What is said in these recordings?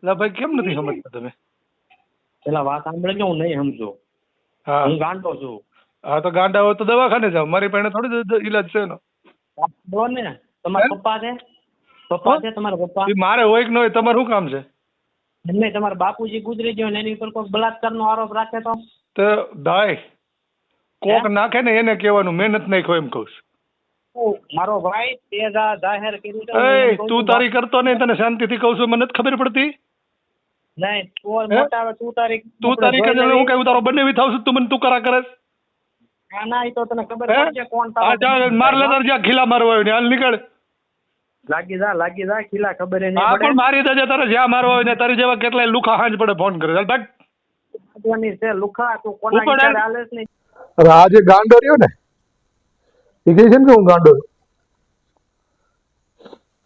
એટલે ભાઈ કેમ નથી સમજતા તમે? પેલા વાત સાંભળે હું નહીં સમજો. હા હું ગાંડો છું. હા તો ગાંડા હોય તો દવાખાને જાઓ, મારી પાસે થોડી ઈલાજ છે એનો. બોલો ને તમારા પપ્પા છે? પપ્પા છે તમારા પપ્પા? એ મારે હોય કે ન હોય, તમારે શું કામ છે? એમને તમારા બાપુજી ગુજરી ગયો ને એની ઉપર કોઈ બલાત્કારનો આરોપ રાખે તો? તો ભાઈ કોક નાખે ને એને કહેવાનું મહેનત નાખ્યો એમ કહું છું. મારો ભાઈ તે જાહેર કર્યું છે. એ તું તારી કરતો નહીં, તને શાંતિથી કહું છું, મને નથી ખબર પડતી. નહીં મોટા આવે તું તારી કરે હું કઈ તારો બંને થાવ છું, તું મને તું કરા કરે. ના એ તો તને ખબર પડશે કોણ તારો. માર લેતા જ્યાં ખીલા મારવા હોય ને હાલ નીકળ. લાગી જા ખીલા ખબર નહીં હા પડે. પણ મારી દેજે તારે જ્યાં મારવા હોય ને, તારી જેવા કેટલાય લુખા હાંજ પડે ફોન કરે. ચાલ ભાગ. છે લુખા તું કોના વિચારે હાલેસ નહીં. અરે આ જે ગાંડો રહ્યો ને એ કહે છે ને કે હું ગાંડો છું.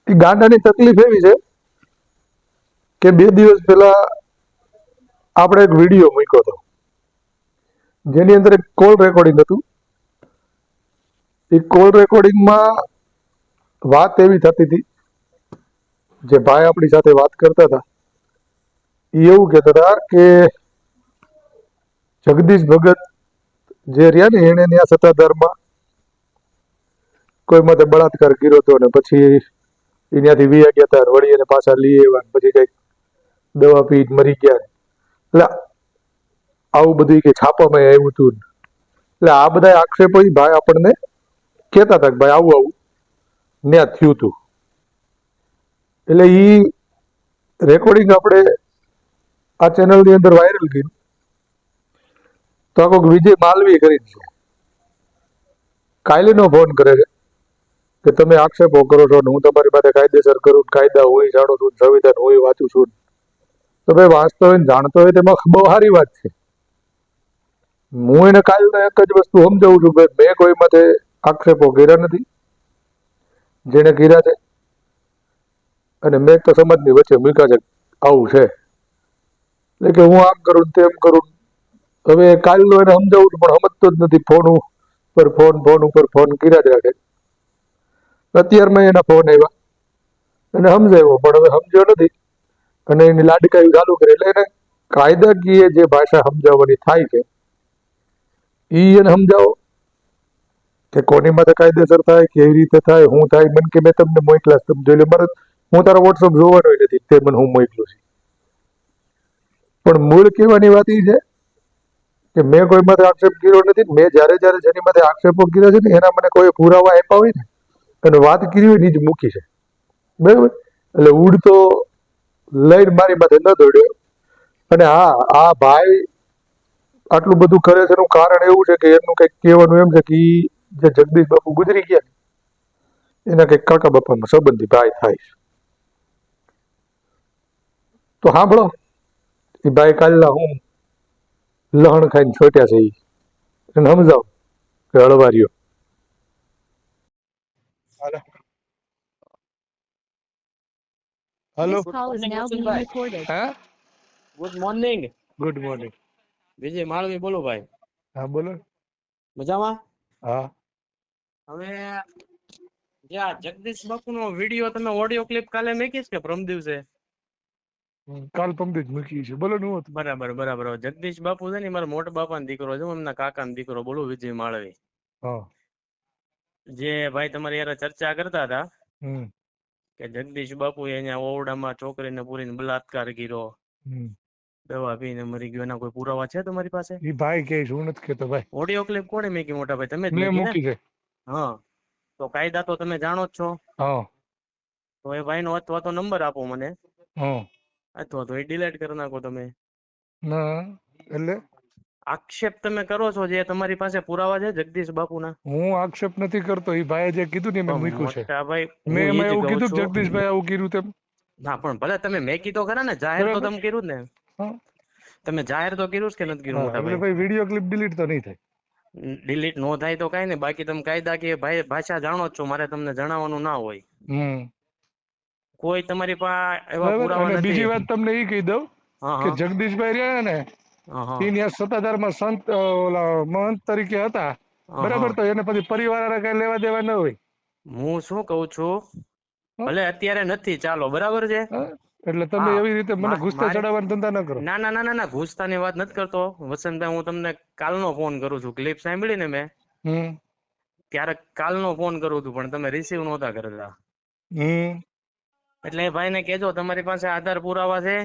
એ ગાંડાની તકલીફ એવી છે કે 2 દિવસ પહેલા આપણે એક વિડીયો મૂક્યો હતો જેની અંદર એક કોલ રેકોર્ડિંગ હતું. એ કોલ રેકોર્ડિંગમાં વાત એવી થતી હતી, જે ભાઈ આપણી સાથે વાત કરતા હતા એ એવું કહેતા હતા કે જગદીશ ભગત જે રહ્યા ને એને ત્યાં સત્તાધારમાં કોઈ મતે બળાત્કાર કર્યો હતો ને પછી ત્યાંથી વી ગયા હતા, વળી એને પાછા લઈ આવ્યા, પછી કઈક દવા પી મરી ગયા. એટલે આવું બધું કે છાપામાં આવ્યું હતું. એટલે આ બધા આક્ષેપો ભાઈ આપણને કહેતા હતા કે ભાઈ આવું આવું ત્યાં થયું હતું. એટલે ઈ રેકોર્ડિંગ આપણે આ ચેનલની અંદર વાયરલ કર્યું તો આ કોઈક વિજય માલવી કરીને છે, કાયલીનો ફોન કરે છે કે તમે આક્ષેપો કરો છો ને હું તમારી પાસે કાયદેસર કરું, કાયદા હું જાણું છું, સંવિધાન હું વાંચું છું. તો ભાઈ વાંચતો હોય ને જાણતો હોય તેમાં બહુ સારી વાત છે. હું એને કાયલના એક જ વસ્તુ સમજાવું છું, ભાઈ મેં કોઈ માટે આક્ષેપો કર્યા નથી, જેને કર્યા છે અને મેં તો સમાજની વચ્ચે મૂક્યા છે આવું છે, એટલે કે હું આમ કરું તેમ કરું. હવે કાલનો એને સમજાવું છું પણ સમજતો જ નથી. ફોન ઉપર ફોન કર્યા જ રાખે. અત્યારમાં એના ફોન આવ્યા અને સમજાવ્યો પણ હવે સમજ્યો નથી અને એની લાડકાઈ ચાલુ કરી. એટલે એને કાયદાકીય જે ભાષા સમજાવવાની થાય છે એ એને સમજાવો કે કોની માટે કાયદેસર થાય, કેવી રીતે થાય, શું થાય. મને કે મેં તમને મોકલા તમે જોઈ લો. મારે હું તારો વોટ્સઅપ જોવાનો નથી તે મને હું મોકલું છું. પણ મૂળ કહેવાની વાત એ છે કે મેં કોઈ માટે આક્ષેપ કર્યો નથી. મેં જ્યારે જેની માટે આક્ષેપો કર્યા છે ને એના મને કોઈ પુરાવા આપ્યા હોય ને અને વાત કરી હોય ને જ મૂકી છે, બરાબર. એટલે ઉડતો લઈને મારી માથે ન દોડ્યો. અને હા આ ભાઈ આટલું બધું કરે છે એનું કારણ એવું છે કે એનું કંઈક કહેવાનું એમ છે કે જે જગદીશ બાપુ ગુજરી ગયા એના કંઈક કાકા બાપામાં સંબંધી ભાઈ થાય છે. તો સાંભળો એ ભાઈ કાલના હું લહણ ખાઈને છોટ્યા છે એને સમજાવો કે હળવારીઓ. હેલો. હા good morning. Good morning. Vijay Malvi બોલો ભાઈ. હા બોલો. મજામાં? હા. હવે જે આ જગદીશ બાપુનો વિડીયો તમે ઓડિયો ક્લિપ કાલે મેકીશ કે પ્રમ દિવસે? કાલ પંડિત મૂકી છે. બોલો નું હતું. બરાબર. જગદીશ બાપુ છે ને મારા મોટા બાપાનો દીકરો છે, એમના કાકાનો દીકરો. બોલો વિજય માળવી. હા. જે ભાઈ તમારી યાર ચર્ચા કરતા હતા હમ. કે જગદીશ બાપુ અહીંયા ઓરડામાં છોકરીને પૂરીને બલાત્કાર કર્યો, દવા પીને મરી ગયો, એના કોઈ પુરાવા છે તમારી પાસે? એ ભાઈ કે હું નથી કેતો ભાઈ. ઓડિયો ક્લિપ કોણે મેકી મોટા ભાઈ? તમે જ મેં મેકી મૂકી ને? છે. હા તો કાયદા તો તમે જાણો જ છો. હા. તો એ ભાઈનો અથવા તો નંબર આપો મને, હા. અથવા તો એ ડિલીટ કરી નાખો તમે. ના એટલે આક્ષેપ તમે કરો છો જે તમારી પાસે પુરાવા છે જગદીશ બાપુના? હું આક્ષેપ નથી કરતો. એ ભાઈએ જે કીધું ને મેં મૂક્યું છે. મોટા ભાઈ મેં હું એમાં ઈ જ એવું કહું કીધું છું. જગદીશભાઈ આવું કર્યું તેમ. ના પણ ભલે તમે મેકી તો ખરા ને, જાહેર તો તમે કર્યું ને. તમે જાહેર તો કર્યું કે નથી કર્યું મોટા એટલે ભાઈ વિડીયો ક્લિપ ડિલીટ તો નહીં થાય. ડિલીટ નો થાય તો કઈ નહીં, બાકી તમે કાયદાકીય ભાષા જાણો જ છો, મારે તમને જણાવવાનું ના હોય. કોઈ તમારી પાસે એવા પુરાવા નથી. બીજી વાત તમને એ કહી દઉં કે જગદીશભાઈ રહ્યા ને એ સત્તાધારમાં સંત ઓલા મહંત તરીકે હતા, બરાબર. તો એને પછી પરિવાર કઈ લેવા દેવા ન હોય. હું શું કઉ છું, ભલે અત્યારે નથી, ચાલો બરાબર છે, એટલે તમે હા, એવી રીતે મને ગુસ્સે મારે ચડાવવાના ધંધા ન કરો. ના ના ના ના ના ઘૂસતાની વાત નથી કરતો વસંતભાઈ, હું તમને કાલનો ફોન કરું છું. ક્લિપ સાંભળી ને મેં હમ ત્યારે કાલનો ફોન કરું છું, પણ તમે રિસીવ નહોતા કરતા. હમ એટલે એ ભાઈને કહેજો તમારી પાસે આધાર પુરાવા છે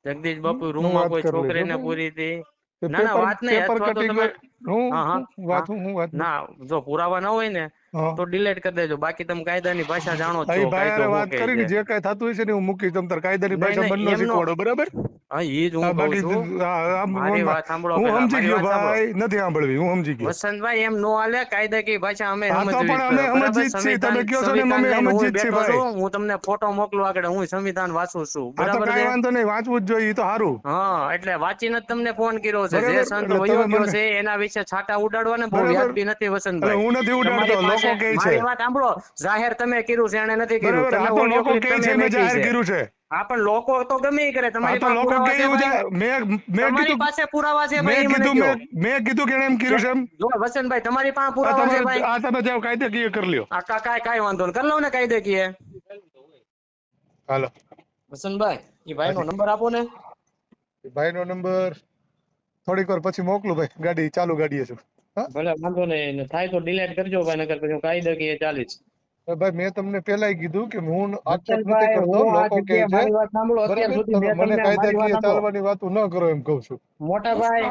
જગદીશ બાપુ હું રૂમમાં વાત કોઈ કરી લઈશ છોકરીને બરાબર. પૂરી હતી. તે ના ના પેપર વાત નહીં, પેપર અથવા તો કટિંગ તમે હું હા હા હા હું વાત ના જો પુરાવા ના હોય ને હા તો ડિલીટ કરી દેજો. બાકી તમે કાયદાની ભાષા જાણો જ એ છો, ભાઈ કાયદો હારે શું વાત કહે કરી છે. કે જે કઈ થતું હોય છે ને હું મૂકીશ. તમ તાર કાયદાની નહીં ભાષા મન નહીં નો એમનો શીખવાડો બરાબર. હા એ જ હું કહું બાકી છું. મારી વાત સાંભળો, હું પેલા સમજી મારી ગયો વાત સાંભળો. ભાઈ, નથી સાંભળવી, હું સમજી ગયો. વસંતભાઈ એમ નો હાલે, કાયદાકીય ભાષા અમે હા તો સમજવી પણ જ અમે બરાબર. સમજી જ છીએ, સંવિધાન તમે કયો છો ને સંવિધાન મમ્મી લઈને સમજી હું જ છીએ બેઠો ભાઈ. છું, હું તમને ફોટો મોકલું આગળ, હું સંવિધાન વાંચું છું હા તો બરાબર કાંઈ છે. વાંધો નહીં, વાંચવું જ જોઈએ, ઈ તો સારું. હા એટલે વાંચીને જ તમને ફોન કર્યો છે. જે બરાબર સંત એટલે વયો તમે ગયો મને છે એના વિશે છાંટા ઉડાડવાને બહુ બરાબર વ્યાજબી નથી એટલે વસંતભાઈ. હું નથી ઉડાડતો, તમારી પાસે લોકો કહે છે. મારી વાત સાંભળો, જાહેર તમે કર્યું છે એને નથી કર્યું. બરાબર, તમે આ તો ઓડિયો લોકો ક્લિપ કહે તમે છે મેં મેકી જાહેર છે. કર્યું છે. હા પણ લોકો તો ગમે ઈ કરે, આ તમારી તો પાસે લોકો પુરાવા છે કહે ભાઈ? મેં તમારી કીધું, પાસે પુરાવા છે ભાઈ મેં એ મને કીધું, કહો. મેં કીધું કે એમ કર્યું છે એમ. જો વસંતભાઈ તમારી પાસે આ પુરાવા છે તમારે ભાઈ? આ તમે જાઓ કાયદાકીય કરી લ્યો. આ કાંઈ વાંધો નહીં, કરી લઉં ને કાયદેકીય. હાલો વસંતભાઈ એ ભાઈ નો હાજી, નંબર આપો ને. ભાઈ નો નંબર થોડીક વાર પછી મોકલું ભાઈ, ગાડી ચાલુ ગાડીએ છું. હા ભલે વાંધો નહીં, થાય તો ડિલીટ કરજો ભાઈ, નકર પછી હું કાયદેકીય ચાલીશ. ભાઈ મેં તમને પેલા કીધું કે હું આક્ષેપ નથી વસંતભાઈ કરતો, હું આ લોકો કહે જગ્યાએ છે મારી વાત સાંભળો, અત્યાર બરાબર. સુધી તમે મેં મને તમને મારી વાત કાયદાકીય સાંભળો ચાલવાની વાતો ન કરો એમ કહું છું. મોટા ભાઈ,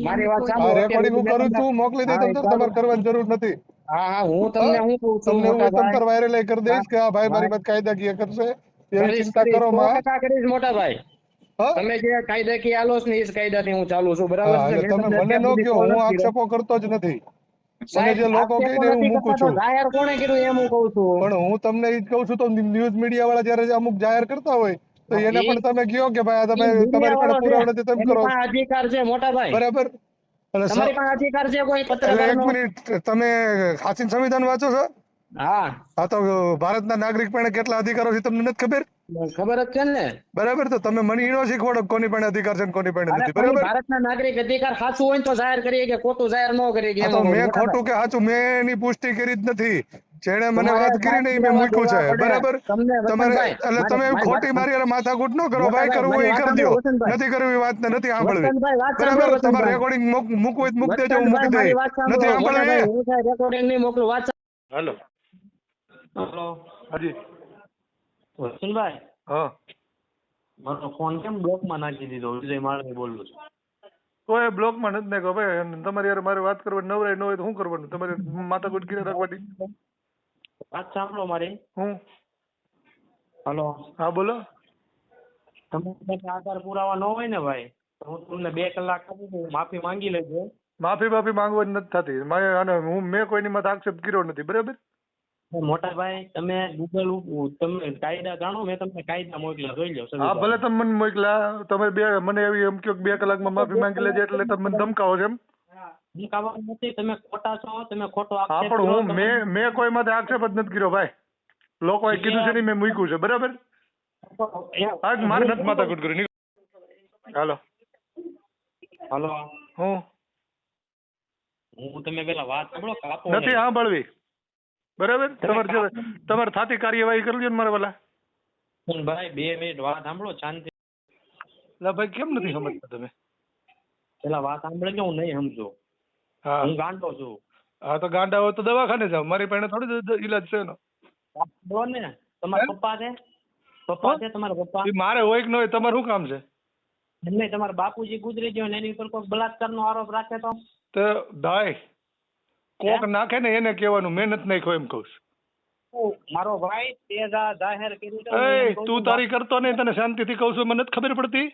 મારી વાત આ સાંભળો, અત્યાર રેકોર્ડિંગ સુધી હું મેં કરું તમને છું, મોકલી દઈ હા તમ એ તાર, ચાલુ તમારે કરવાની જરૂર નથી. હા હા હું હા તમને શું કહું છું તમને હું મોટા તમ ભાઈ. તાર વાયરલ કરી હા દઈશ કે આ ભાઈ મારી ભાઈ વાત કાયદાકીય કરશે, એવી કરીશ ચિંતા કરીશ કરો માં. 100% કરીશ મોટા ભાઈ. હા તમે જે કાયદાકીય આલો છો ને એ જ કાયદાથી હું ચાલુ છું બરાબર હા છે. એટલે મેં તમે તમને મને અત્યાર ન સુધી કહો, કોલ હું નથી કર્યો. આક્ષેપો કરતો જ નથી. મને સાહેબ જે લોકો કહે આક્ષેપો ને હું નથી મૂકું કરતા તો છું. જાહેર કોણે કર્યું એમ હું કહું છું. પણ હું તમને ઈ જ કહું છું, તો ન્યૂઝ મીડિયા વાળા જયારે અમુક જાહેર કરતા હોય તો હા, એને પણ તમે કહો કે ભાઈ આ તમે મીડિયા તમારી પાસે વાળો છે પુરાવા નથી, તમે એની કરો પાસે અધિકાર છે મોટા ભાઈ. બરાબર. એટલે તમારી પાસે અધિકાર છે કોઈ એટલે પત્રકાર એક નો? મિનિટ, તમે સાચીન સંવિધાન વાંચો છો? હા હા તો ભારતના નાગરિક પાસે કેટલા અધિકારો છે તમને નથી ખબર? ખબર જ છે ને. બરાબર, તો તમે મને ઈ નો શીખવાડો કે કોની પાસે અધિકાર છે ને કોની પાસે અરે નથી. પણ ઈ બરાબર. ભારતના નાગરિક અધિકાર સાચું હોય ને તો જાહેર કરીએ કે ખોટું જાહેર ન કરીએ કે હા એમ તો હું કહું છું મેં મોટા ખોટું ભાઈ. કે સાચું મેં એની પુષ્ટિ કરી જ નથી. જેણે મને તમારે વાત કરી સાહેબ ને એ મેં પુરાવા મૂક્યું દેવા છે. પડે બરાબર. તમને તમારે વસંતભાઈ. એટલે તમે મારી વાત ખોટી મારી હારે માથાકૂટ ન કરો મોટા ભાઈ, ભાઈ કરવું મારી હોય એ વાત કરી સાંભળો દ્યો. વસંતભાઈ. નથી કરવી એ વાત નથી સાંભળવી. વસંતભાઈ વાત સાંભળો બરાબર, તમારે વસંતભાઈ. રેકોર્ડિંગ મૂકવું હોય તો મૂકી દેજો, હું મૂકી વસંતભાઈ મારી દઈશ. વાત નથી સાંભળો મોટા ભાઈ, સાંભળવી. હું સાહેબ રેકોર્ડિંગ નહીં મોકલું. વાત હાલો હેલો હાજી વસંતભાઈ, હા મારો ફોન કેમ બ્લોકમાં નાખી દીધો? વિજય માળવી બોલું છું. કોઈ બ્લોકમાં નથી નાખ્યો ભાઈ. અને તમારી યાર મારે વાત કરવાની નવરાય ન હોય તો શું કરવાનું? તમારે માથાકૂટ કરી રાખવાની. વાત સાંભળો મારી. હું હલો હા બોલો. તમારી પાસે આધાર પુરાવા ન હોય ને ભાઈ તો હું તમને 2 કલાક આપું છું, માફી માંગી લેજો. માફી માંગવાની નથી થતી મારે, અને મેં કોઈની માથે આક્ષેપ કર્યો નથી. બરાબર. મોટા ભાઈ તમે ગૂગલ તમે કાયદા જાણો, મેં તમને કાયદા મોકલ્યા, જોઈ લો. હા ભલે તમે મને મોકલ્યા, તમે મને એવી એમ કહો કે 2 કલાકમાં માફી માંગી લેજે, એટલે તમે મને ધમકાવો છો એમ? ધમકાવવાનું નથી, તમે ખોટા છો, તમે ખોટો હા આક્ષેપ પણ કરો. હું મેં કોઈ માથે આક્ષેપ જ નથી કર્યો ભાઈ. લોકોએ કીધું છે ને મેં મૂક્યું છે. બરાબર. હા મારે નથી માથાકૂટ કરી. હાલો હલો હું તમે પેલા વાત સાંભળો, કાપો નથી સાંભળવી. બરાબર. તમારે થાતી કાર્યવાહી કરી લ્યો ને મારા વાલા. નહીં. ભાઈ 2 મિનિટ વાત સાંભળો શાંતિ. એટલે ભાઈ કેમ નથી સમજતા તમે? પેલા વાત સાંભળજો, હું નહીં સમજો. હા હું ગાંડો છું. હા તો ગાંડા હોય તો દવાખાને જાઓ, મારી પાસે થોડી ઈલાજ છે એનો. બોલો ને, તમારા પપ્પા છે? પપ્પા છે તમારા પપ્પા? ઈ મારે હોય કે ન હોય, તમારે શું કામ છે? નહીં, તમારા બાપુજી ગુજરી ગયો ને એની ઉપર કોઈ બલાત્કારનો આરોપ રાખે તો? તો ભાઈ કોક નાખે ને એને કહેવાનું, મેં નથી નાખ્યો એમ કહું છું. મારો ભાઈ તે જાહેર કર્યું છે. એ તું તારી કરતો નહીં, તને શાંતિથી કહું છું, મને નથી ખબર પડતી.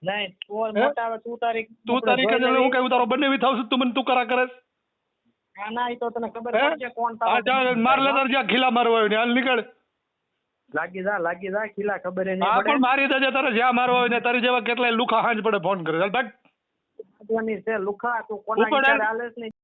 નહીં મોટા તું તારીખ તું તારી કે હું કઈ તારો બનેવી થાવ છું, તું મને તું કરા કરે. ના એ તો તને ખબર પડશે કોણ આ જા માર લેતા જ્યાં ખીલા મારવા હોય ને હાલ નીકળ. લાગી જા ખીલા ખબર નહીં હા પડે. પણ મારી દેજે તારે જ્યાં મારવા હોય ને, તારી જેવા કેટલાય લુખા હાંજ પડે ફોન કરે. ચાલ ભાગ. છે લુખા તું કોના વિચારે હાલે છે નહીં.